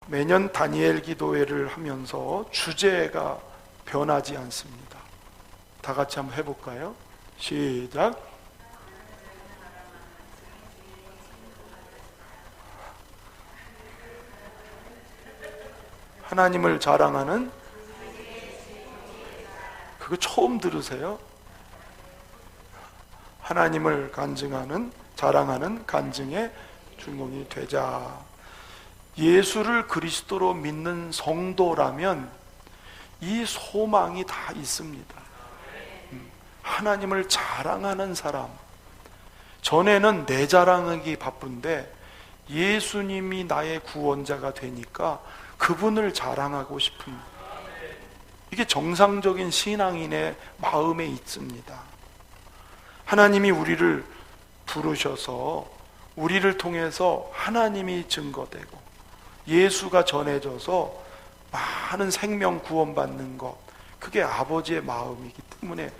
매년 다니엘 기도회를 하면서 주제가 변하지 않습니다. 다 같이 한번 해볼까요? 시작. 하나님을 자랑하는, 그거 처음 들으세요? 하나님을 간증하는, 자랑하는 간증의 주인공이 되자. 예수를 그리스도로 믿는 성도라면 이 소망이 다 있습니다. 하나님을 자랑하는 사람. 전에는 내 자랑하기 바쁜데 예수님이 나의 구원자가 되니까 그분을 자랑하고 싶은, 이게 정상적인 신앙인의 마음에 있습니다. 하나님이 우리를 부르셔서 우리를 통해서 하나님이 증거되고 예수가 전해져서 많은 생명 구원받는 것, 그게 아버지의 마음이기 때문에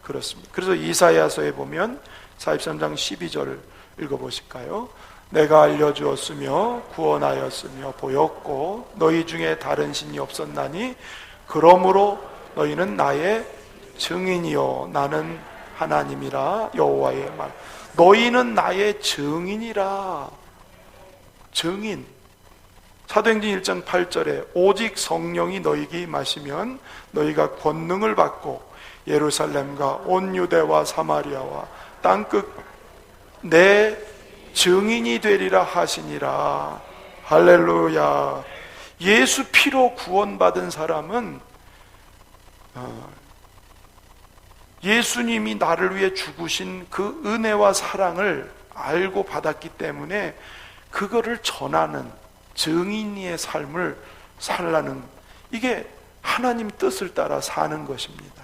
그렇습니다. 그래서 이사야서에 보면 43장 12절 읽어보실까요? 내가 알려주었으며 구원하였으며 보였고 너희 중에 다른 신이 없었나니 그러므로 너희는 나의 증인이요 나는 하나님이라. 여호와의 말. 너희는 나의 증인이라. 증인. 사도행전 1장 8절에 오직 성령이 너희에게 임하시면 너희가 권능을 받고 예루살렘과 온 유대와 사마리아와 땅끝 내 증인이 되리라 하시니라. 할렐루야. 예수 피로 구원받은 사람은 예수님이 나를 위해 죽으신 그 은혜와 사랑을 알고 받았기 때문에 그거를 전하는 증인의 삶을 살라는, 이게 하나님 뜻을 따라 사는 것입니다.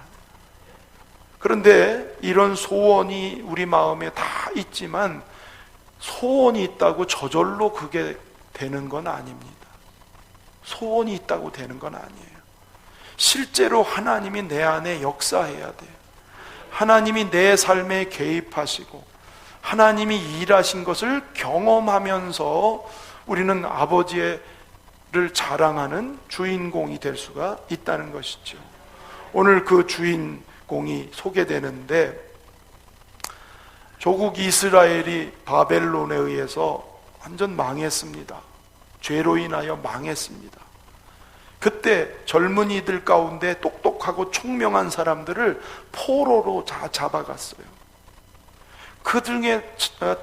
그런데 이런 소원이 우리 마음에 다 있지만 소원이 있다고 저절로 그게 되는 건 아닙니다. 소원이 있다고 되는 건 아니에요. 실제로 하나님이 내 안에 역사해야 돼요. 하나님이 내 삶에 개입하시고 하나님이 일하신 것을 경험하면서 우리는 아버지를 자랑하는 주인공이 될 수가 있다는 것이죠. 오늘 그 주인공이 소개되는데, 조국 이스라엘이 바벨론에 의해서 완전 망했습니다. 죄로 인하여 망했습니다. 그때 젊은이들 가운데 똑똑하고 총명한 사람들을 포로로 잡아갔어요. 그 중에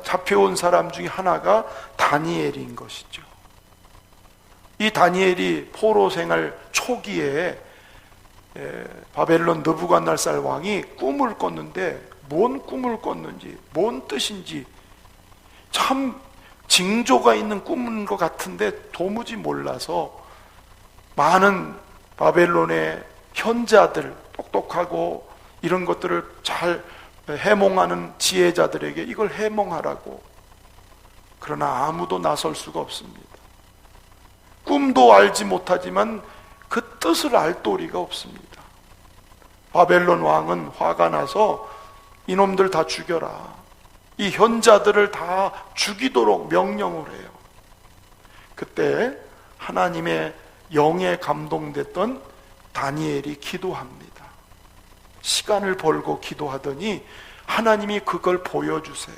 잡혀온 사람 중에 하나가 다니엘인 것이죠. 이 다니엘이 포로 생활 초기에 바벨론 느부갓네살 왕이 꿈을 꿨는데 뭔 꿈을 꿨는지 뭔 뜻인지 참 징조가 있는 꿈인 것 같은데 도무지 몰라서 많은 바벨론의 현자들, 똑똑하고 이런 것들을 잘 해몽하는 지혜자들에게 이걸 해몽하라고. 그러나 아무도 나설 수가 없습니다. 꿈도 알지 못하지만 그 뜻을 알 도리가 없습니다. 바벨론 왕은 화가 나서 이놈들 다 죽여라, 이 현자들을 다 죽이도록 명령을 해요. 그때 하나님의 영에 감동됐던 다니엘이 기도합니다. 시간을 벌고 기도하더니 하나님이 그걸 보여주세요.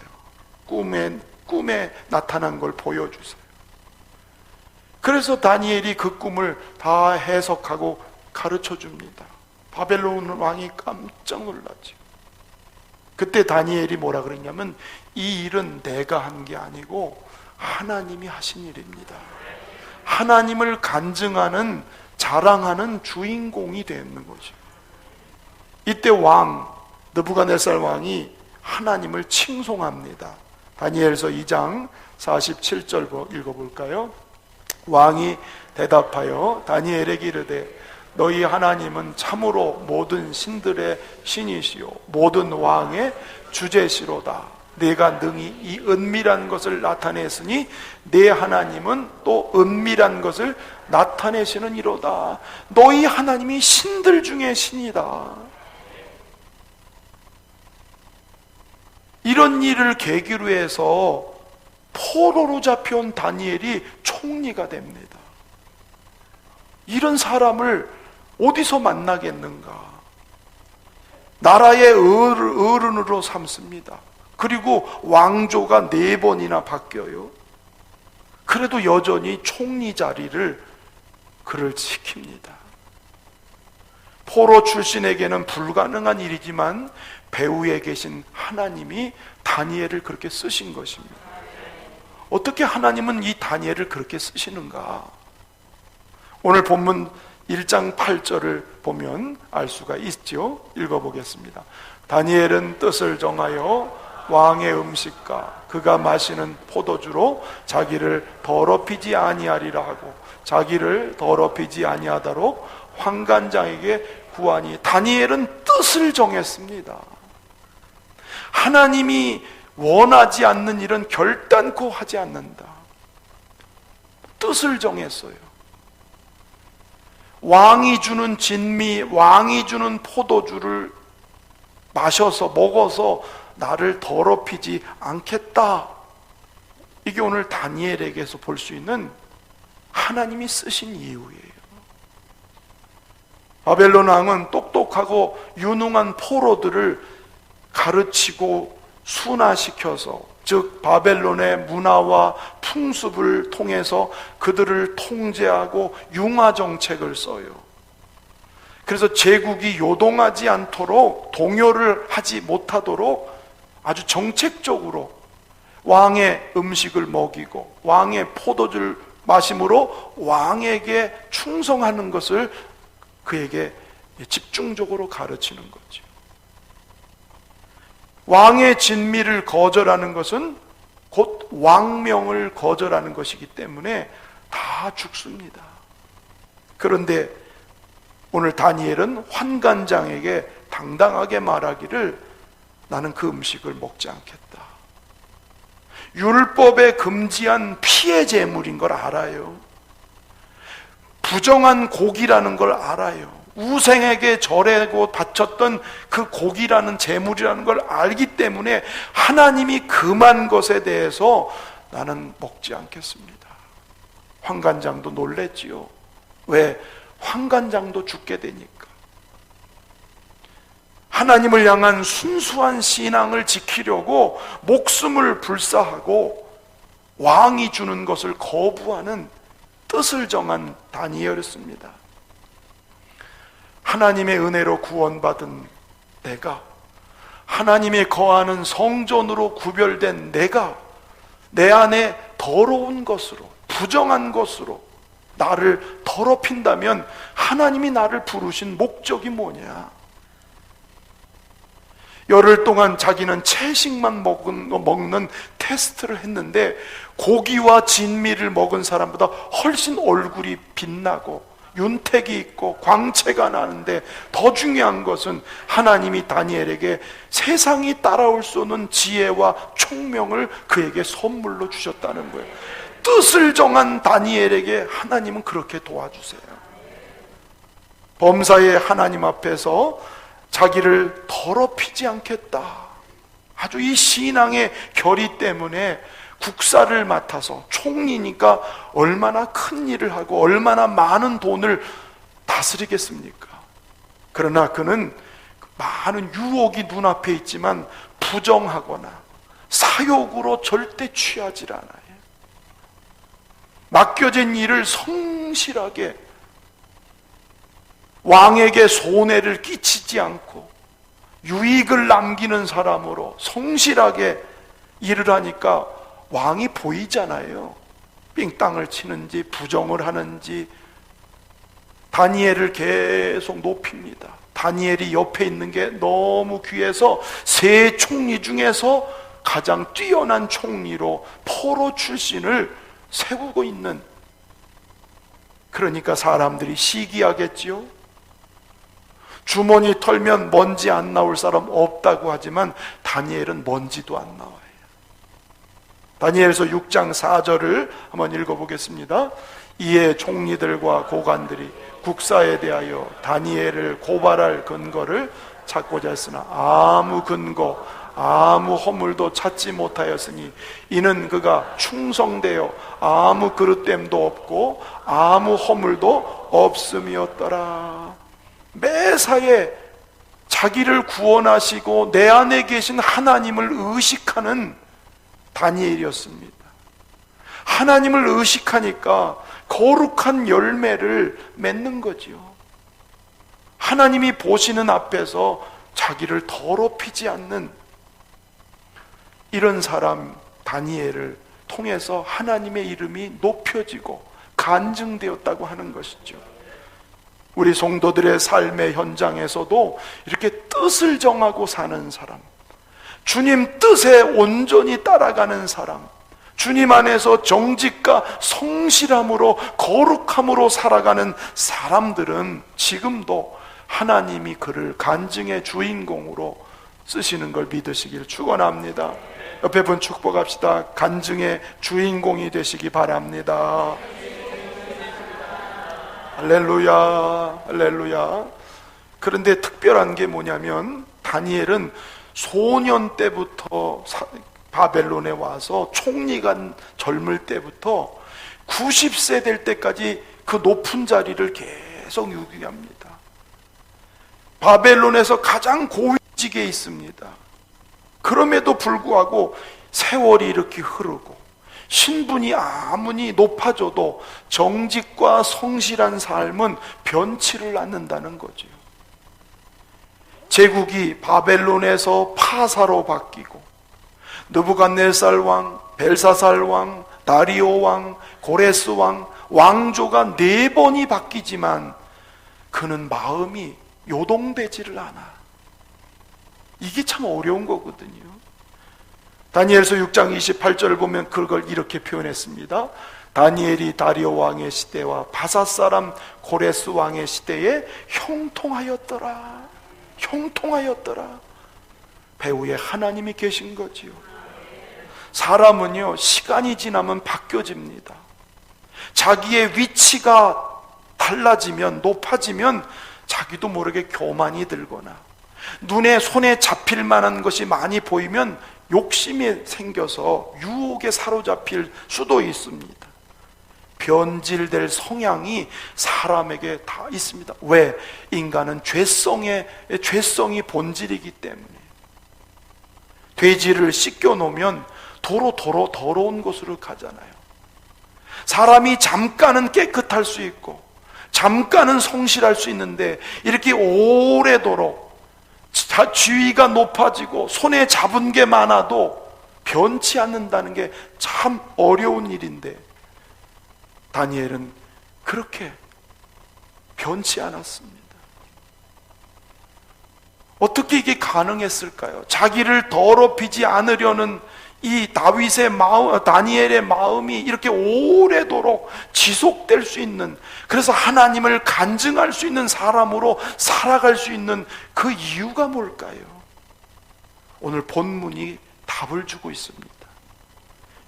꿈에 나타난 걸 보여주세요. 그래서 다니엘이 그 꿈을 다 해석하고 가르쳐 줍니다. 바벨론 왕이 깜짝 놀랐죠. 그때 다니엘이 뭐라 그랬냐면, 이 일은 내가 한 게 아니고 하나님이 하신 일입니다. 하나님을 간증하는, 자랑하는 주인공이 되는 거죠. 이때 왕 느부갓네살 왕이 하나님을 칭송합니다. 다니엘서 2장 47절 읽어볼까요? 왕이 대답하여 다니엘에게 이르되 너희 하나님은 참으로 모든 신들의 신이시요 모든 왕의 주제시로다. 내가 능히 이 은밀한 것을 나타냈으니 내 하나님은 또 은밀한 것을 나타내시는 이로다. 너희 하나님이 신들 중에 신이다. 이런 일을 계기로 해서 포로로 잡혀온 다니엘이 총리가 됩니다. 이런 사람을 어디서 만나겠는가? 나라의 어른으로 삼습니다. 그리고 왕조가 4번이나 바뀌어요. 그래도 여전히 총리 자리를 그를 지킵니다. 포로 출신에게는 불가능한 일이지만 배후에 계신 하나님이 다니엘을 그렇게 쓰신 것입니다. 어떻게 하나님은 이 다니엘을 그렇게 쓰시는가? 오늘 본문 1장 8절을 보면 알 수가 있죠. 읽어보겠습니다. 다니엘은 뜻을 정하여 왕의 음식과 그가 마시는 포도주로 자기를 더럽히지 아니하리라 하고 자기를 더럽히지 아니하도록 환관장에게 구하니, 다니엘은 뜻을 정했습니다. 하나님이 원하지 않는 일은 결단코 하지 않는다. 뜻을 정했어요. 왕이 주는 진미, 왕이 주는 포도주를 마셔서 먹어서 나를 더럽히지 않겠다. 이게 오늘 다니엘에게서 볼 수 있는 하나님이 쓰신 이유예요. 바벨론 왕은 똑똑하고 유능한 포로들을 가르치고 순화시켜서, 즉 바벨론의 문화와 풍습을 통해서 그들을 통제하고 융화 정책을 써요. 그래서 제국이 요동하지 않도록, 동요를 하지 못하도록 아주 정책적으로 왕의 음식을 먹이고 왕의 포도주를 마심으로 왕에게 충성하는 것을 그에게 집중적으로 가르치는 거죠. 왕의 진미를 거절하는 것은 곧 왕명을 거절하는 것이기 때문에 다 죽습니다. 그런데 오늘 다니엘은 환관장에게 당당하게 말하기를 나는 그 음식을 먹지 않겠다. 율법에 금지한 피의 제물인 걸 알아요. 부정한 고기라는 걸 알아요. 우생에게 절하고 바쳤던 그 고기라는 제물이라는 걸 알기 때문에 하나님이 금한 것에 대해서 나는 먹지 않겠습니다. 환관장도 놀랬지요. 왜? 환관장도 죽게 되니까. 하나님을 향한 순수한 신앙을 지키려고 목숨을 불사하고 왕이 주는 것을 거부하는 뜻을 정한 다니엘이었습니다. 하나님의 은혜로 구원받은 내가, 하나님의 거하는 성전으로 구별된 내가 내 안에 더러운 것으로, 부정한 것으로 나를 더럽힌다면 하나님이 나를 부르신 목적이 뭐냐? 열흘 동안 자기는 채식만 먹는 테스트를 했는데 고기와 진미를 먹은 사람보다 훨씬 얼굴이 빛나고 윤택이 있고 광채가 나는데, 더 중요한 것은 하나님이 다니엘에게 세상이 따라올 수 없는 지혜와 총명을 그에게 선물로 주셨다는 거예요. 뜻을 정한 다니엘에게 하나님은 그렇게 도와주세요. 범사의 하나님 앞에서 자기를 더럽히지 않겠다. 아주 이 신앙의 결의 때문에 국사를 맡아서, 총리니까 얼마나 큰 일을 하고 얼마나 많은 돈을 다스리겠습니까? 그러나 그는 많은 유혹이 눈앞에 있지만 부정하거나 사욕으로 절대 취하지 않아요. 맡겨진 일을 성실하게, 왕에게 손해를 끼치지 않고 유익을 남기는 사람으로 성실하게 일을 하니까 왕이 보이잖아요. 삥땅을 치는지 부정을 하는지. 다니엘을 계속 높입니다. 다니엘이 옆에 있는 게 너무 귀해서 세 총리 중에서 가장 뛰어난 총리로 포로 출신을 세우고 있는, 그러니까 사람들이 시기하겠지요. 주머니 털면 먼지 안 나올 사람 없다고 하지만 다니엘은 먼지도 안 나와요. 다니엘서 6장 4절을 한번 읽어보겠습니다. 이에 총리들과 고관들이 국사에 대하여 다니엘을 고발할 근거를 찾고자 했으나 아무 근거, 아무 허물도 찾지 못하였으니 이는 그가 충성되어 아무 그릇됨도 없고 아무 허물도 없음이었더라. 매사에 자기를 구원하시고 내 안에 계신 하나님을 의식하는 다니엘이었습니다. 하나님을 의식하니까 거룩한 열매를 맺는 거지요. 하나님이 보시는 앞에서 자기를 더럽히지 않는 이런 사람 다니엘을 통해서 하나님의 이름이 높여지고 간증되었다고 하는 것이죠. 우리 성도들의 삶의 현장에서도 이렇게 뜻을 정하고 사는 사람, 주님 뜻에 온전히 따라가는 사람, 주님 안에서 정직과 성실함으로 거룩함으로 살아가는 사람들은 지금도 하나님이 그를 간증의 주인공으로 쓰시는 걸 믿으시길 축원합니다. 옆에 분 축복합시다. 간증의 주인공이 되시기 바랍니다. 할렐루야, 할렐루야. 그런데 특별한 게 뭐냐면 다니엘은 소년 때부터 바벨론에 와서 총리관 젊을 때부터 90세 될 때까지 그 높은 자리를 계속 유지합니다. 바벨론에서 가장 고위직에 있습니다. 그럼에도 불구하고 세월이 이렇게 흐르고 신분이 아무리 높아져도 정직과 성실한 삶은 변치를 않는다는 거죠. 제국이 바벨론에서 파사로 바뀌고 느부갓네살 왕, 벨사살 왕, 다리오 왕, 고레스 왕, 왕조가 4번이 바뀌지만 그는 마음이 요동되지를 않아. 이게 참 어려운 거거든요. 다니엘서 6장 28절을 보면 그걸 이렇게 표현했습니다. 다니엘이 다리오 왕의 시대와 바사 사람 고레스 왕의 시대에 형통하였더라. 형통하였더라. 배후에 하나님이 계신 거지요. 사람은요, 시간이 지나면 바뀌어집니다. 자기의 위치가 달라지면, 높아지면 자기도 모르게 교만이 들거나 눈에 손에 잡힐 만한 것이 많이 보이면 욕심이 생겨서 유혹에 사로잡힐 수도 있습니다. 변질될 성향이 사람에게 다 있습니다. 왜? 인간은 죄성이 본질이기 때문에. 돼지를 씻겨 놓으면 도로 더러운 곳으로 가잖아요. 사람이 잠깐은 깨끗할 수 있고 잠깐은 성실할 수 있는데 이렇게 오래도록 지위가 높아지고 손에 잡은 게 많아도 변치 않는다는 게 참 어려운 일인데 다니엘은 그렇게 변치 않았습니다. 어떻게 이게 가능했을까요? 자기를 더럽히지 않으려는 이 다윗의 마음, 다니엘의 마음이 이렇게 오래도록 지속될 수 있는, 그래서 하나님을 간증할 수 있는 사람으로 살아갈 수 있는 그 이유가 뭘까요? 오늘 본문이 답을 주고 있습니다.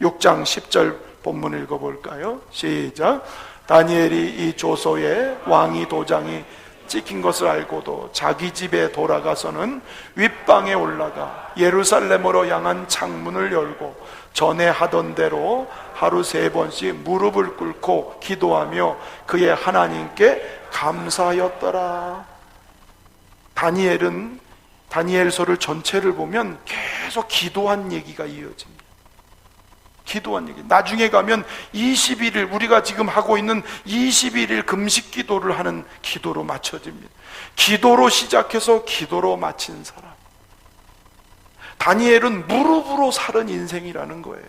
6장 10절 본문 읽어볼까요? 시작. 다니엘이 이 조서에 왕이 도장이 찍힌 것을 알고도 자기 집에 돌아가서는 윗방에 올라가 예루살렘으로 향한 창문을 열고 전에 하던 대로 하루 3번씩 무릎을 꿇고 기도하며 그의 하나님께 감사하였더라. 다니엘서를 전체를 보면 계속 기도한 얘기가 이어집니다. 기도한 얘기. 나중에 가면 21일, 우리가 지금 하고 있는 21일 금식 기도를 하는 기도로 맞춰집니다. 기도로 시작해서 기도로 마친 사람. 다니엘은 무릎으로 사는 인생이라는 거예요.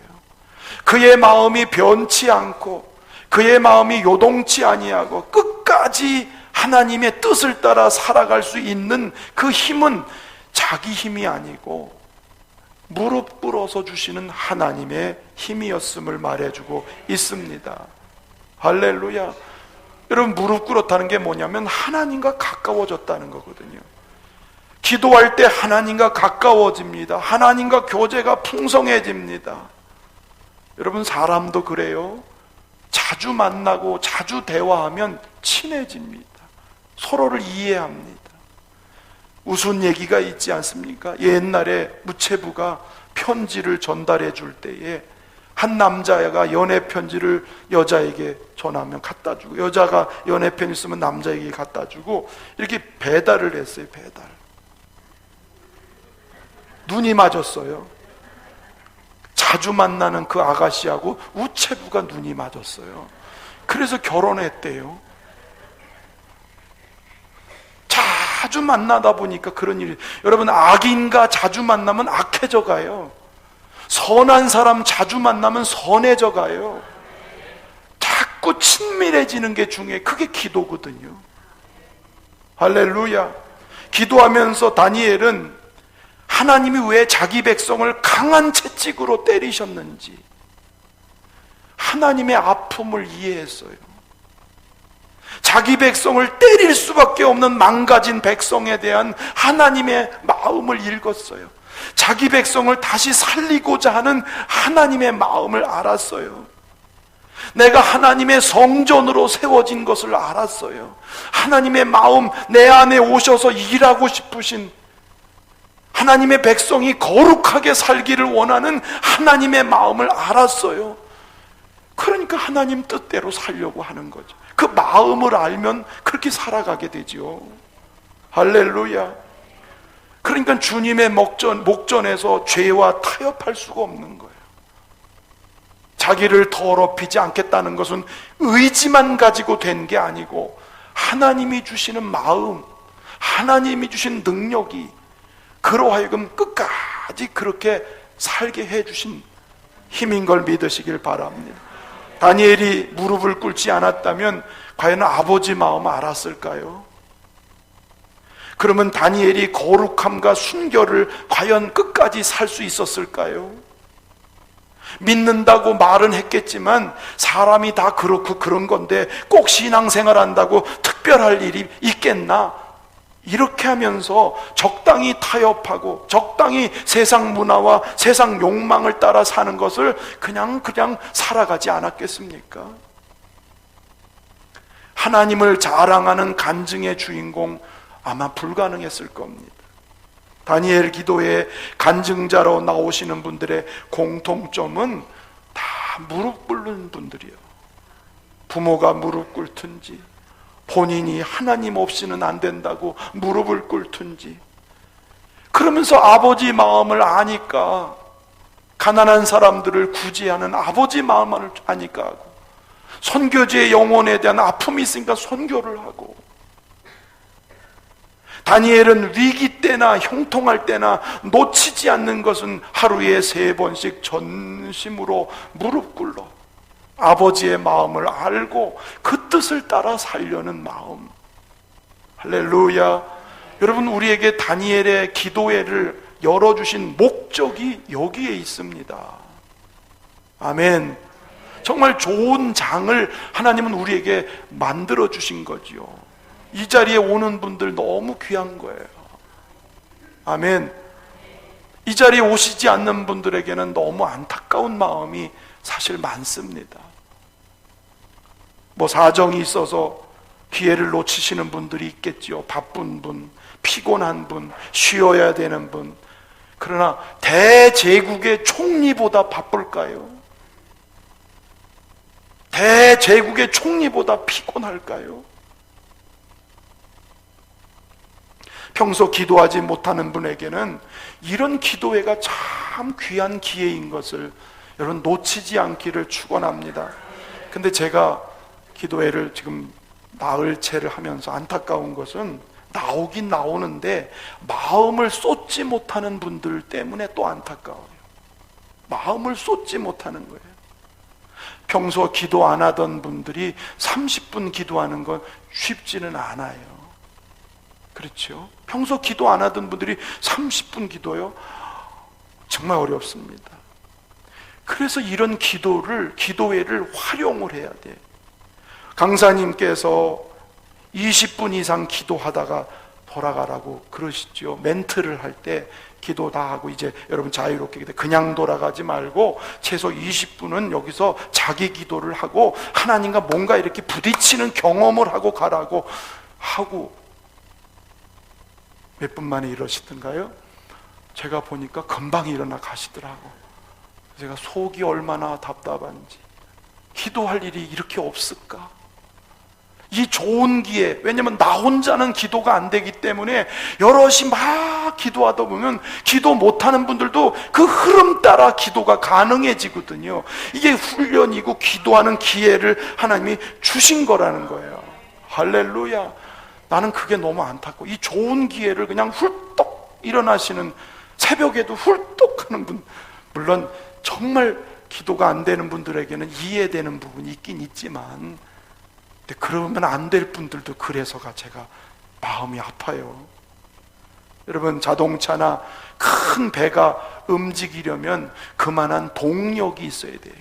그의 마음이 변치 않고 그의 마음이 요동치 아니하고 끝까지 하나님의 뜻을 따라 살아갈 수 있는 그 힘은 자기 힘이 아니고 무릎 꿇어서 주시는 하나님의 힘이었음을 말해주고 있습니다. 할렐루야. 여러분, 무릎 꿇었다는 게 뭐냐면 하나님과 가까워졌다는 거거든요. 기도할 때 하나님과 가까워집니다. 하나님과 교제가 풍성해집니다. 여러분, 사람도 그래요. 자주 만나고 자주 대화하면 친해집니다. 서로를 이해합니다. 우스운 얘기가 있지 않습니까? 옛날에 무체부가 편지를 전달해 줄 때에 한 남자가 연애 편지를 여자에게 전하면 갖다 주고, 여자가 연애 편지 쓰면 남자에게 갖다 주고, 이렇게 배달을 했어요. 배달. 눈이 맞았어요. 자주 만나는 그 아가씨하고 우체부가 눈이 맞았어요. 그래서 결혼했대요. 자주 만나다 보니까 그런 일이. 여러분, 악인과 자주 만나면 악해져 가요. 선한 사람 자주 만나면 선해져 가요. 자꾸 친밀해지는 게 중요해. 그게 기도거든요. 할렐루야. 기도하면서 다니엘은 하나님이 왜 자기 백성을 강한 채찍으로 때리셨는지 하나님의 아픔을 이해했어요. 자기 백성을 때릴 수밖에 없는 망가진 백성에 대한 하나님의 마음을 읽었어요. 자기 백성을 다시 살리고자 하는 하나님의 마음을 알았어요. 내가 하나님의 성전으로 세워진 것을 알았어요. 하나님의 마음, 내 안에 오셔서 일하고 싶으신, 하나님의 백성이 거룩하게 살기를 원하는 하나님의 마음을 알았어요. 그러니까 하나님 뜻대로 살려고 하는 거죠. 그 마음을 알면 그렇게 살아가게 되죠. 할렐루야. 그러니까 주님의 목전에서 죄와 타협할 수가 없는 거예요. 자기를 더럽히지 않겠다는 것은 의지만 가지고 된 게 아니고 하나님이 주시는 마음, 하나님이 주신 능력이 그로 하여금 끝까지 그렇게 살게 해주신 힘인 걸 믿으시길 바랍니다. 다니엘이 무릎을 꿇지 않았다면 과연 아버지 마음 알았을까요? 그러면 다니엘이 거룩함과 순결을 과연 끝까지 살 수 있었을까요? 믿는다고 말은 했겠지만 사람이 다 그렇고 그런 건데 꼭 신앙생활 한다고 특별할 일이 있겠나? 이렇게 하면서 적당히 타협하고 적당히 세상 문화와 세상 욕망을 따라 사는 것을 그냥 살아가지 않았겠습니까? 하나님을 자랑하는 간증의 주인공 아마 불가능했을 겁니다. 다니엘 기도에 간증자로 나오시는 분들의 공통점은 다 무릎 꿇는 분들이에요. 부모가 무릎 꿇든지, 본인이 하나님 없이는 안 된다고 무릎을 꿇든지, 그러면서 아버지 마음을 아니까, 가난한 사람들을 구제하는 아버지 마음을 아니까 하고, 선교지의 영혼에 대한 아픔이 있으니까 선교를 하고, 다니엘은 위기 때나 형통할 때나 놓치지 않는 것은 하루에 3번씩 전심으로 무릎 꿇러 아버지의 마음을 알고 그 뜻을 따라 살려는 마음. 할렐루야. 여러분, 우리에게 다니엘의 기도회를 열어주신 목적이 여기에 있습니다. 아멘. 정말 좋은 장을 하나님은 우리에게 만들어 주신 거지요. 이 자리에 오는 분들 너무 귀한 거예요. 아멘. 이 자리에 오시지 않는 분들에게는 너무 안타까운 마음이 사실 많습니다. 뭐 사정이 있어서 기회를 놓치시는 분들이 있겠지요. 바쁜 분, 피곤한 분, 쉬어야 되는 분. 그러나 대제국의 총리보다 바쁠까요? 대제국의 총리보다 피곤할까요? 평소 기도하지 못하는 분에게는 이런 기도회가 참 귀한 기회인 것을 여러분 놓치지 않기를 축원합니다. 근데 제가 기도회를 지금 나흘째를 하면서 안타까운 것은 나오긴 나오는데 마음을 쏟지 못하는 분들 때문에 또 안타까워요. 마음을 쏟지 못하는 거예요. 평소 기도 안 하던 분들이 30분 기도하는 건 쉽지는 않아요. 그렇죠? 평소 기도 안 하던 분들이 30분 기도요? 정말 어렵습니다. 그래서 이런 기도회를 활용을 해야 돼. 강사님께서 20분 이상 기도하다가 돌아가라고 그러시죠. 멘트를 할 때 기도 다 하고 이제 여러분 자유롭게 그냥 돌아가지 말고 최소 20분은 여기서 자기 기도를 하고 하나님과 뭔가 이렇게 부딪히는 경험을 하고 가라고 하고 몇 분 만에 이러시던가요? 제가 보니까 금방 일어나 가시더라고. 제가 속이 얼마나 답답한지, 기도할 일이 이렇게 없을까? 이 좋은 기회, 왜냐면 나 혼자는 기도가 안 되기 때문에 여럿이 막 기도하다 보면 기도 못하는 분들도 그 흐름 따라 기도가 가능해지거든요. 이게 훈련이고 기도하는 기회를 하나님이 주신 거라는 거예요. 할렐루야. 나는 그게 너무 안타깝고, 이 좋은 기회를 그냥 훌떡 일어나시는, 새벽에도 훌떡 하는 분, 물론 정말 기도가 안 되는 분들에게는 이해되는 부분이 있긴 있지만, 근데 그러면 안 될 분들도 그래서가 제가 마음이 아파요. 여러분, 자동차나 큰 배가 움직이려면 그만한 동력이 있어야 돼요.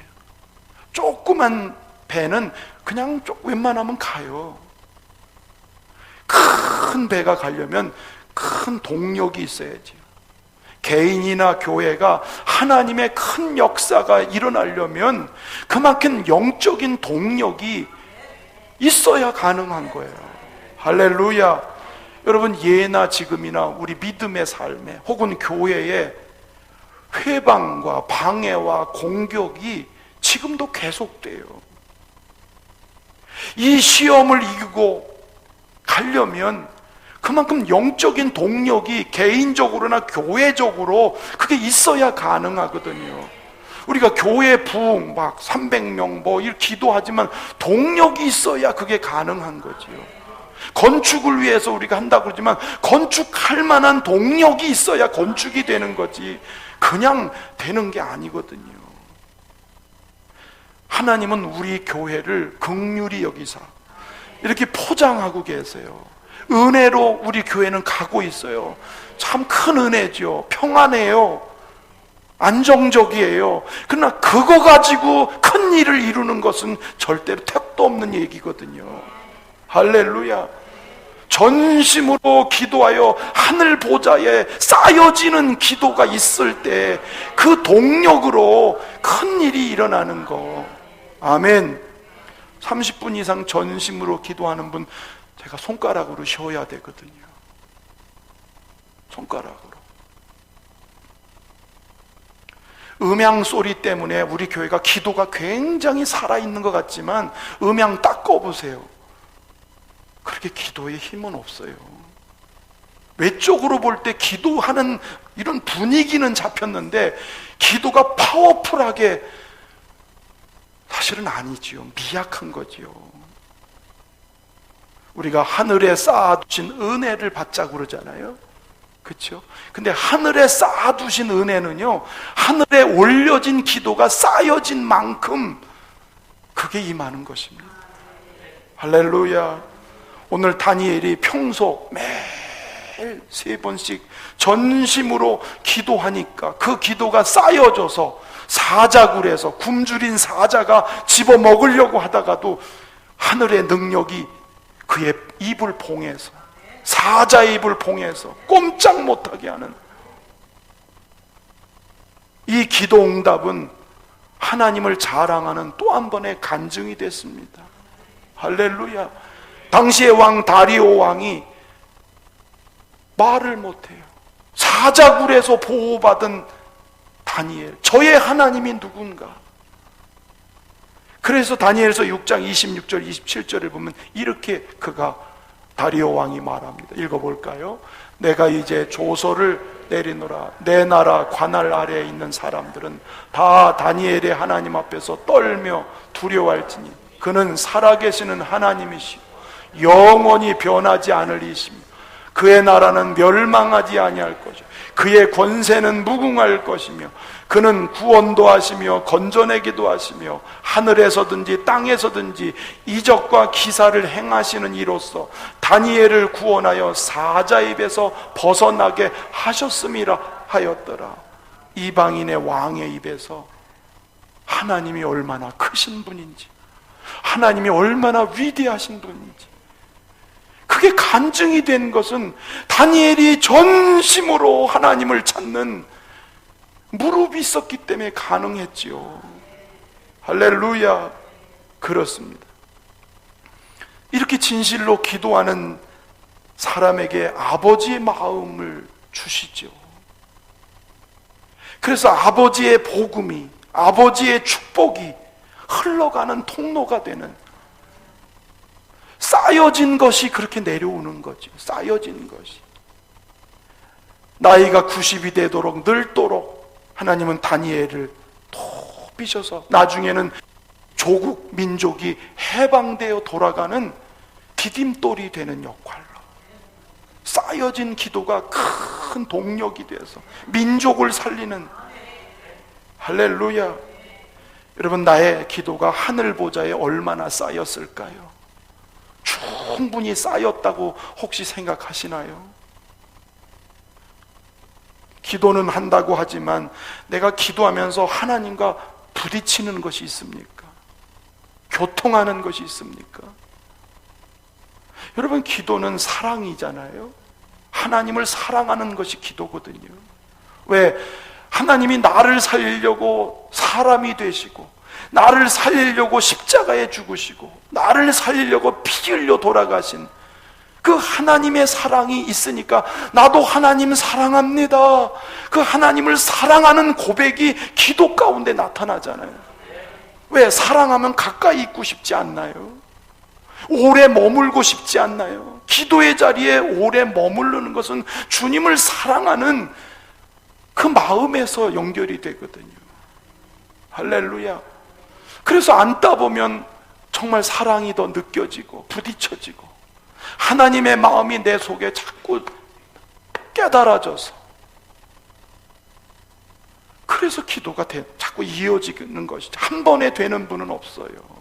조그만 배는 그냥 웬만하면 가요. 큰 배가 가려면 큰 동력이 있어야죠. 개인이나 교회가 하나님의 큰 역사가 일어나려면 그만큼 영적인 동력이 있어야 가능한 거예요. 할렐루야. 여러분, 예나 지금이나 우리 믿음의 삶에 혹은 교회에 회방과 방해와 공격이 지금도 계속돼요. 이 시험을 이기고 가려면 그만큼 영적인 동력이 개인적으로나 교회적으로 그게 있어야 가능하거든요. 우리가 교회 부흥 막 300명 뭐 이렇게 기도하지만 동력이 있어야 그게 가능한 거지요. 건축을 위해서 우리가 한다고 그러지만 건축할 만한 동력이 있어야 건축이 되는 거지 그냥 되는 게 아니거든요. 하나님은 우리 교회를 긍휼히 여기사 이렇게 포장하고 계세요. 은혜로 우리 교회는 가고 있어요. 참 큰 은혜죠. 평안해요. 안정적이에요. 그러나 그거 가지고 큰 일을 이루는 것은 절대로 택도 없는 얘기거든요. 할렐루야. 전심으로 기도하여 하늘 보좌에 쌓여지는 기도가 있을 때 그 동력으로 큰 일이 일어나는 거. 아멘. 30분 이상 전심으로 기도하는 분 제가 손가락으로 쉬어야 되거든요. 손가락으로. 음향 소리 때문에 우리 교회가 기도가 굉장히 살아있는 것 같지만 음향 딱 꺼보세요. 그렇게 기도에 힘은 없어요. 외적으로 볼 때 기도하는 이런 분위기는 잡혔는데 기도가 파워풀하게 사실은 아니지요. 미약한 거지요. 우리가 하늘에 쌓아두신 은혜를 받자고 그러잖아요. 그렇죠? 근데 하늘에 쌓아두신 은혜는요, 하늘에 올려진 기도가 쌓여진 만큼 그게 임하는 것입니다. 할렐루야. 오늘 다니엘이 평소 매일 3번씩 전심으로 기도하니까 그 기도가 쌓여져서 사자굴에서 굶주린 사자가 집어먹으려고 하다가도 하늘의 능력이 그의 입을 봉해서, 사자의 입을 봉해서 꼼짝 못하게 하는 이 기도 응답은 하나님을 자랑하는 또 한 번의 간증이 됐습니다. 할렐루야. 당시의 왕 다리오 왕이 말을 못해요. 사자굴에서 보호받은 다니엘, 저의 하나님이 누군가? 그래서 다니엘서 6장 26절 27절을 보면 이렇게 그가 다리오 왕이 말합니다. 읽어볼까요? 내가 이제 조서를 내리노라. 내 나라 관할 아래에 있는 사람들은 다 다니엘의 하나님 앞에서 떨며 두려워할지니 그는 살아계시는 하나님이시오 영원히 변하지 않을 이시며 그의 나라는 멸망하지 아니할 것이요 그의 권세는 무궁할 것이며 그는 구원도 하시며 건져내기도 하시며 하늘에서든지 땅에서든지 이적과 기사를 행하시는 이로써 다니엘을 구원하여 사자 입에서 벗어나게 하셨음이라 하였더라. 이방인의 왕의 입에서 하나님이 얼마나 크신 분인지, 하나님이 얼마나 위대하신 분인지 그게 간증이 된 것은 다니엘이 전심으로 하나님을 찾는 무릎이 있었기 때문에 가능했지요. 할렐루야. 그렇습니다. 이렇게 진실로 기도하는 사람에게 아버지의 마음을 주시죠. 그래서 아버지의 복음이, 아버지의 축복이 흘러가는 통로가 되는, 쌓여진 것이 그렇게 내려오는 거죠. 쌓여진 것이. 나이가 90이 되도록 늙도록 하나님은 다니엘을 돕히셔서 나중에는 조국 민족이 해방되어 돌아가는 디딤돌이 되는 역할로 쌓여진 기도가 큰 동력이 돼서 민족을 살리는, 할렐루야. 여러분, 나의 기도가 하늘 보좌에 얼마나 쌓였을까요? 충분히 쌓였다고 혹시 생각하시나요? 기도는 한다고 하지만 내가 기도하면서 하나님과 부딪히는 것이 있습니까? 교통하는 것이 있습니까? 여러분, 기도는 사랑이잖아요. 하나님을 사랑하는 것이 기도거든요. 왜? 하나님이 나를 살리려고 사람이 되시고, 나를 살리려고 십자가에 죽으시고, 나를 살리려고 피 흘려 돌아가신 그 하나님의 사랑이 있으니까 나도 하나님 사랑합니다, 그 하나님을 사랑하는 고백이 기도 가운데 나타나잖아요. 왜? 사랑하면 가까이 있고 싶지 않나요? 오래 머물고 싶지 않나요? 기도의 자리에 오래 머무르는 것은 주님을 사랑하는 그 마음에서 연결이 되거든요. 할렐루야. 그래서 앉다 보면 정말 사랑이 더 느껴지고 부딪혀지고 하나님의 마음이 내 속에 자꾸 깨달아져서, 그래서 기도가 자꾸 이어지는 것이죠. 한 번에 되는 분은 없어요.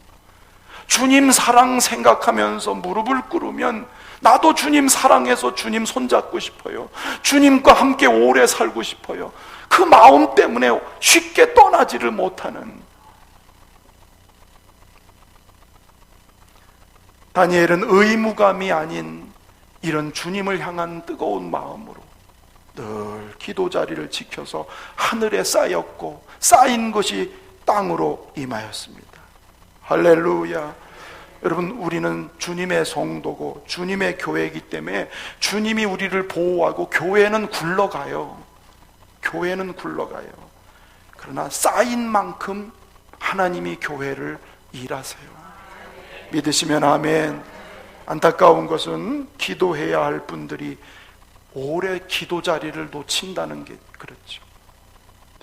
주님 사랑 생각하면서 무릎을 꿇으면 나도 주님 사랑해서 주님 손잡고 싶어요. 주님과 함께 오래 살고 싶어요. 그 마음 때문에 쉽게 떠나지를 못하는, 다니엘은 의무감이 아닌 이런 주님을 향한 뜨거운 마음으로 늘 기도 자리를 지켜서 하늘에 쌓였고 쌓인 것이 땅으로 임하였습니다. 할렐루야. 여러분, 우리는 주님의 성도고 주님의 교회이기 때문에 주님이 우리를 보호하고 교회는 굴러가요. 교회는 굴러가요. 그러나 쌓인 만큼 하나님이 교회를 일하세요. 믿으시면 아멘. 안타까운 것은 기도해야 할 분들이 오래 기도 자리를 놓친다는 게 그렇죠.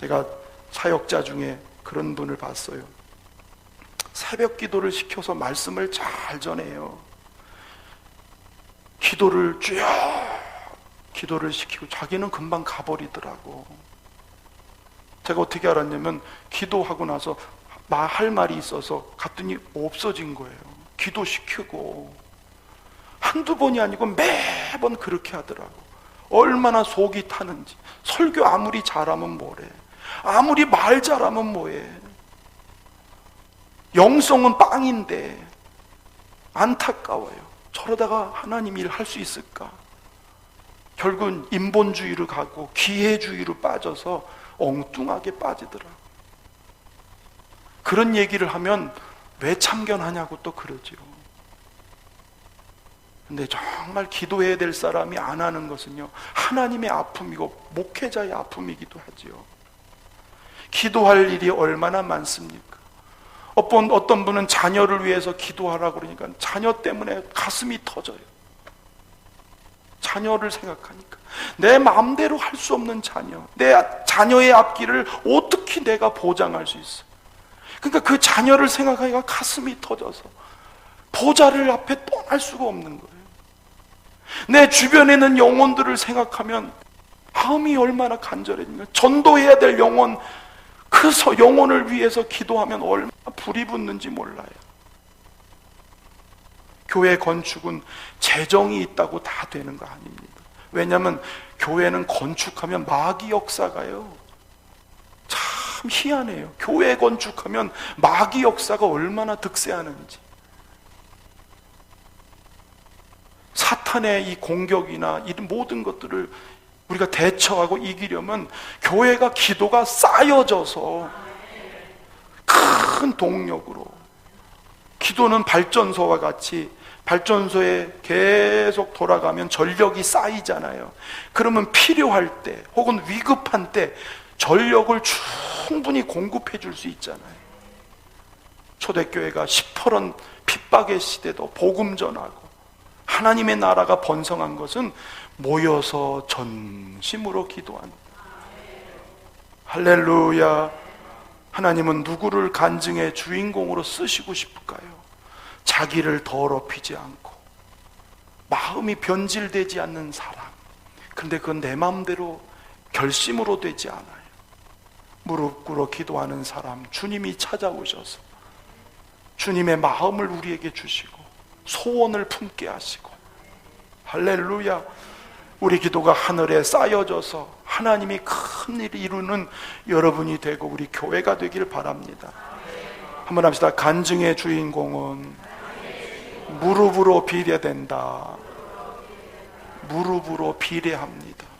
제가 사역자 중에 그런 분을 봤어요. 새벽 기도를 시켜서 말씀을 잘 전해요. 기도를 쭉 기도를 시키고 자기는 금방 가버리더라고. 제가 어떻게 알았냐면 기도하고 나서 할 말이 있어서 갔더니 없어진 거예요. 기도시키고 한두 번이 아니고 매번 그렇게 하더라고. 얼마나 속이 타는지. 설교 아무리 잘하면 뭐래, 아무리 말 잘하면 뭐해. 영성은 빵인데 안타까워요. 저러다가 하나님 일 할 수 있을까? 결국은 인본주의로 가고 기회주의로 빠져서 엉뚱하게 빠지더라고. 그런 얘기를 하면 왜 참견하냐고 또 그러죠. 근데 정말 기도해야 될 사람이 안 하는 것은요, 하나님의 아픔이고 목회자의 아픔이기도 하죠. 기도할 일이 얼마나 많습니까? 어떤 분은 자녀를 위해서 기도하라고 그러니까 자녀 때문에 가슴이 터져요. 자녀를 생각하니까 내 마음대로 할 수 없는 자녀, 내 자녀의 앞길을 어떻게 내가 보장할 수 있어? 그러니까 그 자녀를 생각하니까 가슴이 터져서 보좌를 앞에 떠날 수가 없는 거예요. 내 주변에 있는 영혼들을 생각하면 마음이 얼마나 간절해집니까? 전도해야 될 영혼, 그 영혼을 위해서 기도하면 얼마나 불이 붙는지 몰라요. 교회 건축은 재정이 있다고 다 되는 거 아닙니다. 왜냐하면 교회는 건축하면 마귀 역사가요, 참 희한해요. 교회 건축하면 마귀 역사가 얼마나 득세하는지. 사탄의 이 공격이나 이런 모든 것들을 우리가 대처하고 이기려면 교회가 기도가 쌓여져서 큰 동력으로, 기도는 발전소와 같이 발전소에 계속 돌아가면 전력이 쌓이잖아요. 그러면 필요할 때 혹은 위급한 때 전력을 충분히 공급해 줄 수 있잖아요. 초대교회가 시퍼런 핍박의 시대도 복음 전하고 하나님의 나라가 번성한 것은 모여서 전심으로 기도한. 할렐루야. 하나님은 누구를 간증의 주인공으로 쓰시고 싶을까요? 자기를 더럽히지 않고 마음이 변질되지 않는 사람. 그런데 그건 내 마음대로 결심으로 되지 않아요. 무릎 꿇어 기도하는 사람, 주님이 찾아오셔서 주님의 마음을 우리에게 주시고 소원을 품게 하시고, 할렐루야. 우리 기도가 하늘에 쌓여져서 하나님이 큰 일을 이루는 여러분이 되고 우리 교회가 되길 바랍니다. 한번 합시다. 간증의 주인공은 무릎으로 비례된다. 무릎으로 비례합니다.